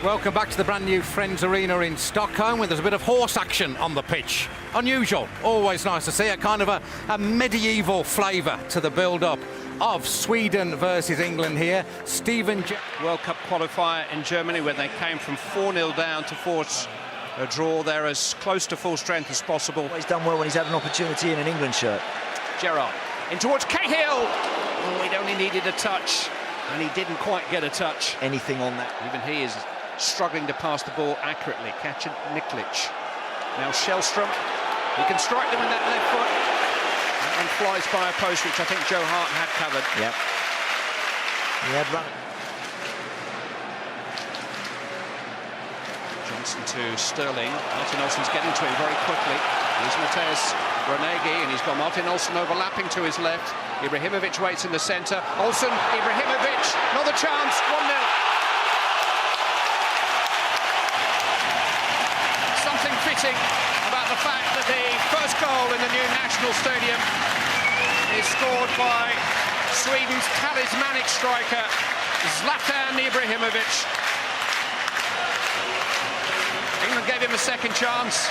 Welcome back to the brand new Friends Arena in Stockholm, where there's a bit of horse action on the pitch. Unusual, always nice to see a kind of a medieval flavour to the build-up of Sweden versus England here. World Cup qualifier in Germany, where they came from 4-0 down to force a draw. They're as close to full strength as possible. He's done well when he's had an opportunity in an England shirt. Gerrard in towards Cahill. Oh, it only needed a touch, and he didn't quite get a touch. Anything on that. Even he is struggling to pass the ball accurately. Catching Niklic. Now Shellstrom. He can strike them with that left foot. And flies by a post, which I think Joe Hart had covered. Yep. He had run. Johnson to Sterling. Martin Olsen's getting to him very quickly. Here's Mateusz Renegi, and he's got Martin Olsen overlapping to his left. Ibrahimovic waits in the centre. Olsen, Ibrahimovic, another chance, 1-0. Something fitting about the fact that the first goal in the new National Stadium is scored by Sweden's talismanic striker, Zlatan Ibrahimovic. England gave him a second chance.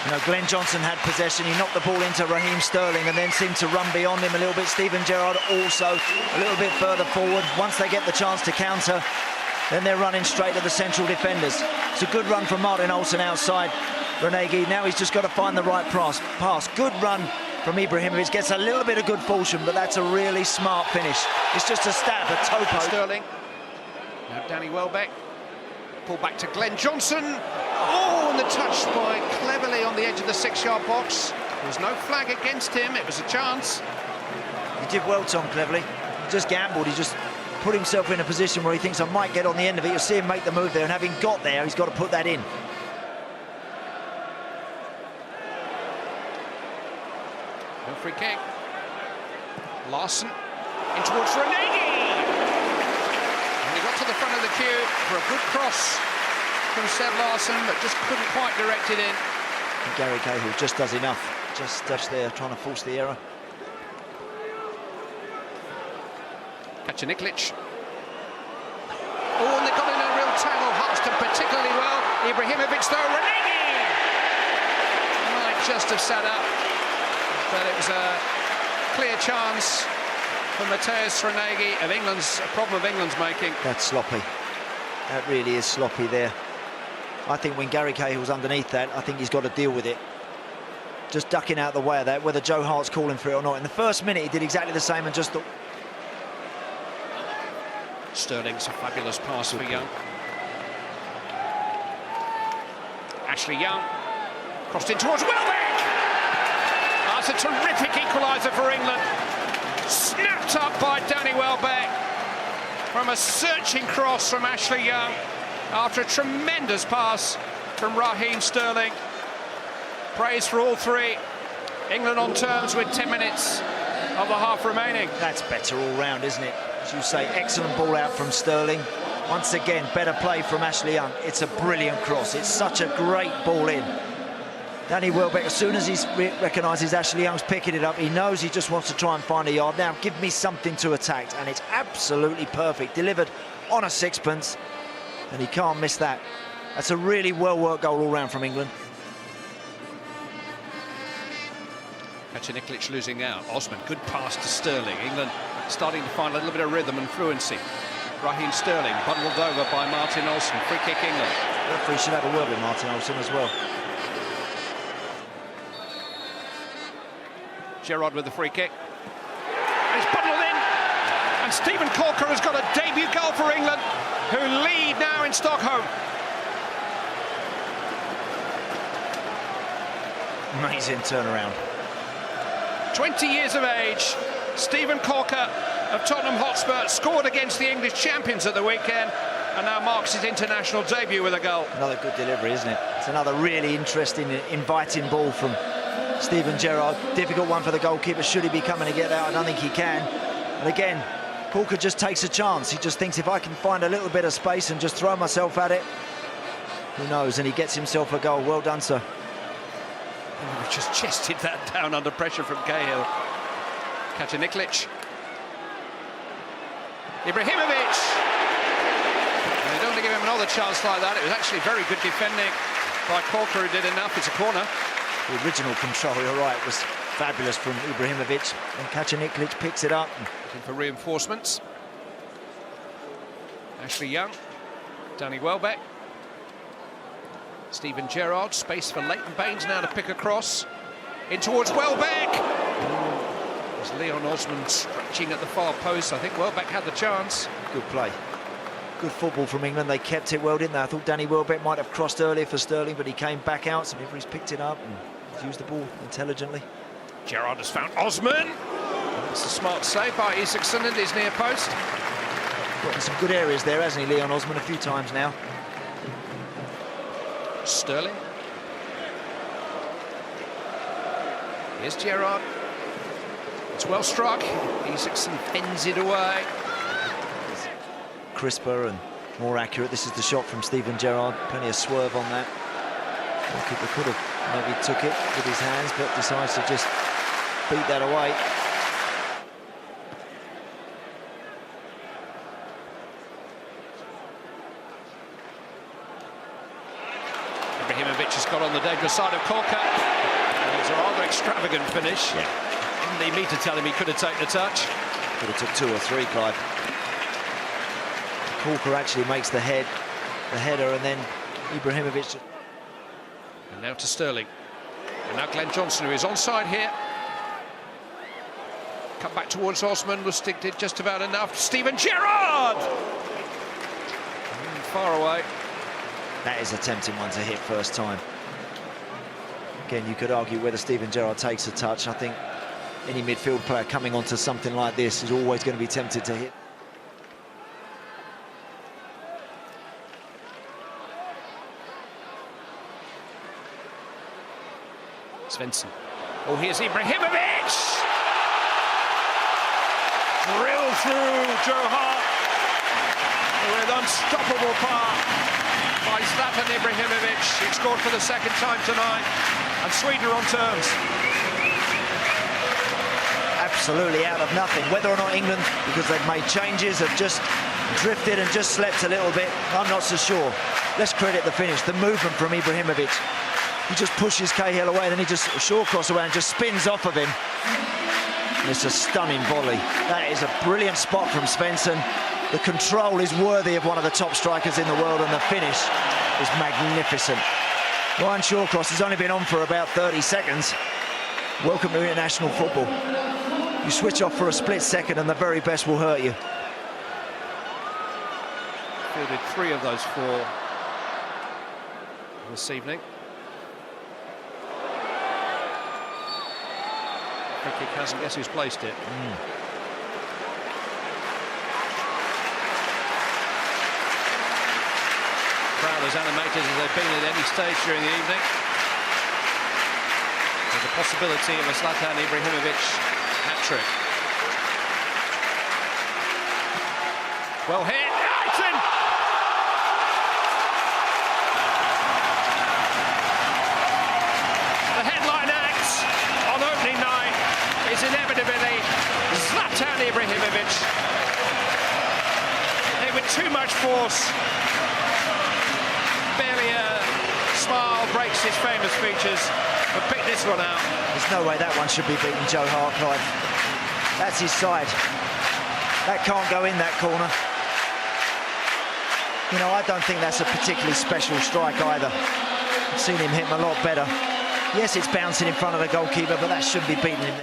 You know, Glenn Johnson had possession. He knocked the ball into Raheem Sterling and then seemed to run beyond him a little bit. Steven Gerrard also a little bit further forward. Once they get the chance to counter, then they're running straight at the central defenders. It's a good run from Martin Olsen outside Renegi. Now he's just got to find the right pass. Good run from Ibrahimovic. Gets a little bit of good fortune, but that's a really smart finish. It's just a stab, a toe poke. Sterling. Now Danny Welbeck. Pull back to Glenn Johnson. Oh, and the touch by cleverly on the edge of the 6-yard box. There was no flag against him. It was a chance. He did well, Tom, cleverly. He just gambled. He just put himself in a position where he thinks I might get on the end of it. You'll see him make the move there, and having got there, he's got to put that in. No free kick. Larson in towards Renegi. And he got to the front of the queue for a good cross from Seb Larson, but just couldn't quite direct it in. And Gary Cahill just does enough. Just there, trying to force the error. Catching Niklic. Oh, and they got in a real tangle. Hartston particularly well. Ibrahimovic though. Renegi might just have sat up, but it was a clear chance for Mateusz Renegi of England's problem of England's making. That's sloppy. That really is sloppy there. I think when Gary Cahill's underneath that, I think he's got to deal with it. Just ducking out the way of that, whether Joe Hart's calling for it or not. In the first minute, he did exactly the same and just thought. Sterling's a fabulous pass for Young. Ashley Young crossed in towards Welbeck. That's a terrific equaliser for England. Snapped up by Danny Welbeck from a searching cross from Ashley Young after a tremendous pass from Raheem Sterling. Praise for all three. England on terms with 10 minutes of the half remaining. That's better all round, isn't it? As you say, excellent ball out from Sterling. Once again, better play from Ashley Young. It's a brilliant cross. It's such a great ball in. Danny Welbeck, as soon as he recognises Ashley Young's picking it up, he knows he just wants to try and find a yard. Now, give me something to attack. And it's absolutely perfect. Delivered on a sixpence. And he can't miss that. That's a really well-worked goal all round from England. Catching Niklic losing out. Osman, good pass to Sterling. England starting to find a little bit of rhythm and fluency. Raheem Sterling bundled over by Martin Olsen. Free kick England. The referee should have a word with Martin Olsen as well. Gerrard with the free kick. And it's bundled in. And Stephen Corker has got a debut goal for England, who lead now in Stockholm. Amazing turnaround. 20 years of age, Stephen Corker of Tottenham Hotspur scored against the English champions at the weekend and now marks his international debut with a goal. Another good delivery, isn't it? It's another really interesting, inviting ball from Steven Gerrard. Difficult one for the goalkeeper. Should he be coming to get out? I don't think he can. And again, Corker just takes a chance. He just thinks if I can find a little bit of space and just throw myself at it, who knows? And he gets himself a goal. Well done, sir. Oh, just chested that down under pressure from Cahill. Catching Niklic. Ibrahimovic. give him another chance like that. It was actually very good defending by Corker, who did enough. It's a corner. The original control, you're right, was fabulous from Ibrahimovic, and Kacaniklic picks it up. Looking for reinforcements. Ashley Young, Danny Welbeck, Steven Gerrard, space for Leighton Baines now to pick across. In towards Welbeck. There's Leon Osman stretching at the far post. I think Welbeck had the chance. Good play. Good football from England. They kept it well, didn't they? I thought Danny Welbeck might have crossed earlier for Sterling, but he came back out, so he's picked it up and used the ball intelligently. Gerrard has found Osman. It's a smart save by Isaacson and his near post. Got in some good areas there, hasn't he, Leon Osman, a few times now. Sterling. Here's Gerrard. It's well struck. Isaacson pens it away. Crisper and more accurate. This is the shot from Steven Gerrard. Plenty of swerve on that. The keeper could have maybe took it with his hands, but decides to just beat that away. Ibrahimovic has got on the dangerous side of Corker. It's a rather extravagant finish. Yeah. Didn't need me to tell him he could have taken a touch. Could have took 2 or 3, Clive. Corker actually makes the header, and then Ibrahimovic. And now to Sterling. And now Glenn Johnson, who is onside here. Cut back towards Osman, was did just about enough. Steven Gerrard! Far away. That is a tempting one to hit first time. Again, you could argue whether Steven Gerrard takes a touch. I think any midfield player coming onto something like this is always going to be tempted to hit. Svensson. Oh, here's Ibrahimovic! Drilled through Joe Hart with unstoppable power by Zlatan Ibrahimovic. He scored for the second time tonight, and Sweden are on terms. Absolutely out of nothing. Whether or not England, because they've made changes, have just drifted and just slept a little bit, I'm not so sure. Let's credit the finish, the movement from Ibrahimovic. He just pushes Cahill away, then he just short cross away and just spins off of him. And it's a stunning volley. That is a brilliant spot from Svensson. The control is worthy of one of the top strikers in the world, and the finish is magnificent. Ryan Shawcross has only been on for about 30 seconds. Welcome to international football. You switch off for a split second and the very best will hurt you. Fielded 3 of those 4 this evening. Free kick hasn't, guess who's placed it? Crowd as animated as they've been at any stage during the evening. There's a possibility of a Zlatan Ibrahimovic hat-trick. Well hit, it's in! The headline act on opening night is inevitably Zlatan Ibrahimovic. Hit with too much force. Barely a smile breaks his famous features, but pick this one out. There's no way that one should be beaten, Joe Hart, Clive. That's his side. That can't go in that corner. You know, I don't think that's a particularly special strike either. I've seen him hit him a lot better. Yes, it's bouncing in front of the goalkeeper, but that shouldn't be beating him.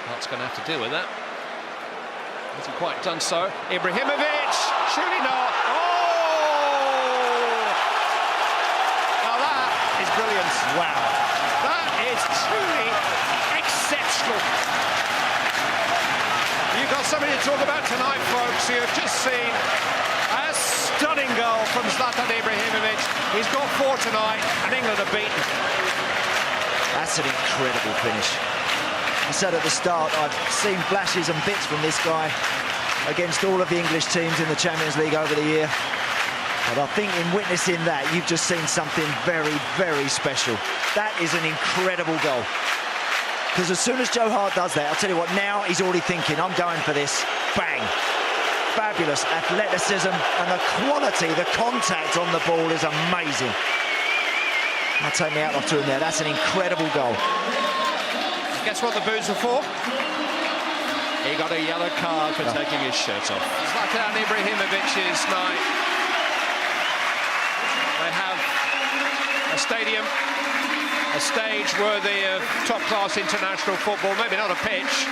Hart's going to have to deal with that. Hasn't quite done so. Ibrahimovic, surely not. Oh! Now that is brilliant. Wow. That is truly exceptional. You've got something to talk about tonight, folks. You've just seen a stunning goal from Zlatan Ibrahimovic. He's got 4 tonight, and England are beaten. That's an incredible finish. I said at the start, I've seen flashes and bits from this guy against all of the English teams in the Champions League over the year. But I think in witnessing that, you've just seen something very, very special. That is an incredible goal. Because as soon as Joe Hart does that, I'll tell you what, now he's already thinking, I'm going for this. Bang. Fabulous athleticism and the quality, the contact on the ball is amazing. I'll take me out off to him there. That's an incredible goal. Guess what the boots are for? He got a yellow card for taking his shirt off. Zlatan Ibrahimovic's night. They have a stadium, a stage worthy of top-class international football, maybe not a pitch,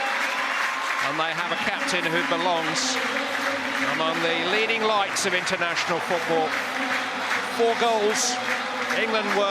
and they have a captain who belongs among the leading lights of international football. 4 goals. England were